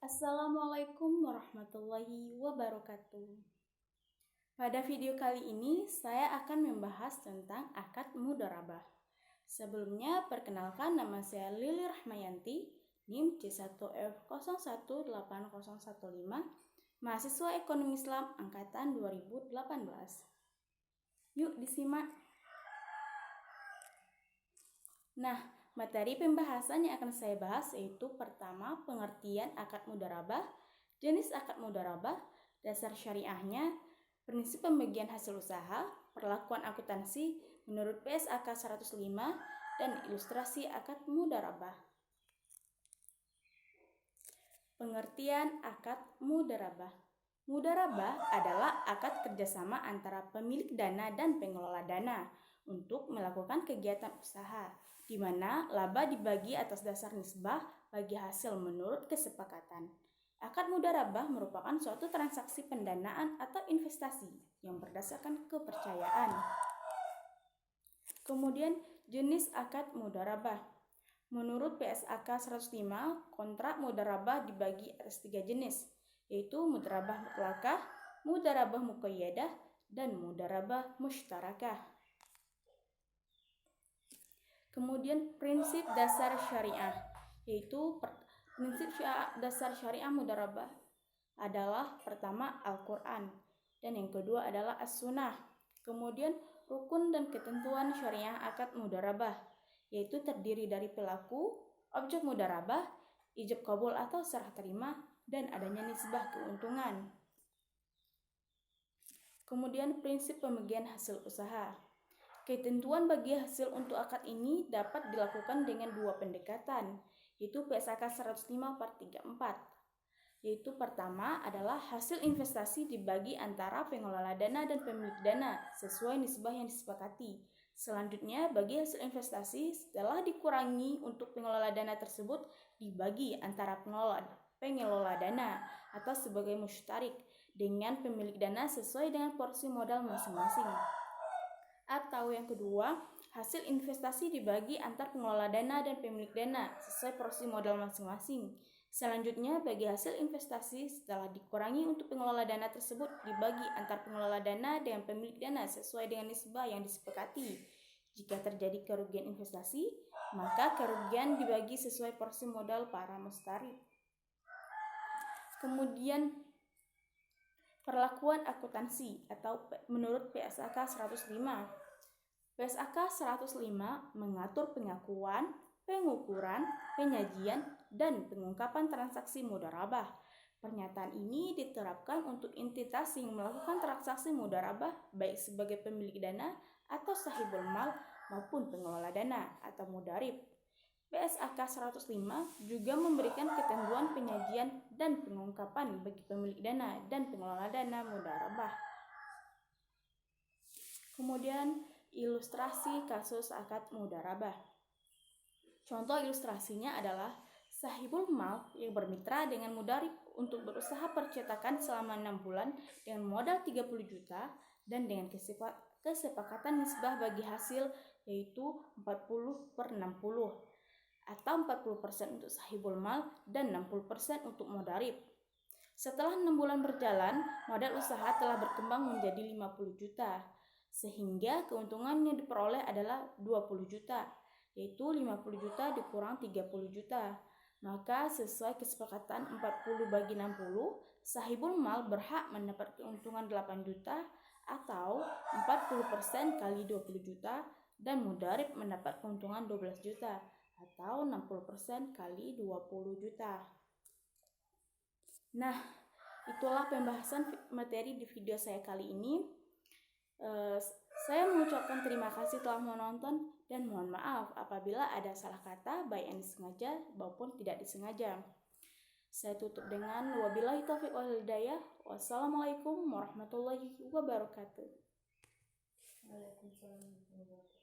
Assalamualaikum warahmatullahi wabarakatuh. Pada video kali ini, saya akan membahas tentang akad mudharabah. Sebelumnya, perkenalkan nama saya Lili Rahmayanti, NIM C1F018015, mahasiswa Ekonomi Islam Angkatan 2018. Yuk disimak. Nah, materi pembahasan yang akan saya bahas yaitu pertama, pengertian akad mudharabah, jenis akad mudharabah, dasar syariahnya, prinsip pembagian hasil usaha, perlakuan akuntansi menurut PSAK 105, dan ilustrasi akad mudharabah. Pengertian akad mudharabah. Mudharabah adalah akad kerjasama antara pemilik dana dan pengelola dana untuk melakukan kegiatan usaha, di mana laba dibagi atas dasar nisbah bagi hasil menurut kesepakatan. Akad mudharabah merupakan suatu transaksi pendanaan atau investasi yang berdasarkan kepercayaan. Kemudian jenis akad mudharabah. Menurut PSAK 105, kontrak mudharabah dibagi atas 3 jenis, yaitu mudharabah mutlakah, mudharabah muqayyadah, dan mudharabah mushtarakah. Kemudian prinsip dasar syariah, yaitu prinsip dasar syariah mudharabah adalah pertama Al-Quran, dan yang kedua adalah As-Sunnah. Kemudian rukun dan ketentuan syariah akad mudharabah, yaitu terdiri dari pelaku, objek mudharabah, ijab kabul atau serah terima, dan adanya nisbah keuntungan. Kemudian prinsip pembagian hasil usaha. Ketentuan bagi hasil untuk akad ini dapat dilakukan dengan dua pendekatan, yaitu PSAK 105/34. Yaitu pertama adalah hasil investasi dibagi antara pengelola dana dan pemilik dana sesuai nisbah yang disepakati. Selanjutnya, bagi hasil investasi setelah dikurangi untuk pengelola dana tersebut dibagi antara pengelola dana atau sebagai musytarik dengan pemilik dana sesuai dengan porsi modal masing-masing. Atau yang kedua, hasil investasi dibagi antar pengelola dana dan pemilik dana sesuai porsi modal masing-masing. Selanjutnya, bagi hasil investasi setelah dikurangi untuk pengelola dana tersebut dibagi antar pengelola dana dengan pemilik dana sesuai dengan nisbah yang disepakati. Jika terjadi kerugian investasi, maka kerugian dibagi sesuai porsi modal para mustarik. Kemudian perlakuan akuntansi atau menurut PSAK 105. PSAK 105 mengatur pengakuan, pengukuran, penyajian, dan pengungkapan transaksi mudharabah. Pernyataan ini diterapkan untuk entitas yang melakukan transaksi mudharabah baik sebagai pemilik dana atau sahibul mal maupun pengelola dana atau mudharib. PSAK 105 juga memberikan ketentuan penyajian dan pengungkapan bagi pemilik dana dan pengelola dana mudharabah. Kemudian ilustrasi kasus akad mudharabah. Contoh ilustrasinya adalah sahibul mal yang bermitra dengan mudharib untuk berusaha percetakan selama 6 bulan dengan modal 30 juta dan dengan kesepakatan nisbah bagi hasil yaitu 40/60 atau 40% untuk sahibul mal dan 60% untuk mudharib. Setelah 6 bulan berjalan, modal usaha telah berkembang menjadi 50 juta, sehingga keuntungan yang diperoleh adalah 20 juta, yaitu 50 juta dikurang 30 juta. Maka sesuai kesepakatan 40/60, sahibul mal berhak mendapat keuntungan 8 juta atau 40% kali 20 juta, dan mudharib mendapat keuntungan 12 juta atau 60% kali 20 juta. Nah, itulah pembahasan materi di video saya kali ini. Saya mengucapkan terima kasih telah menonton dan mohon maaf apabila ada salah kata baik yang disengaja maupun tidak disengaja. Saya tutup dengan wabillahi taufiq wal hidayah. Wassalamualaikum warahmatullahi wabarakatuh. Waalaikumsalam warahmatullahi wabarakatuh.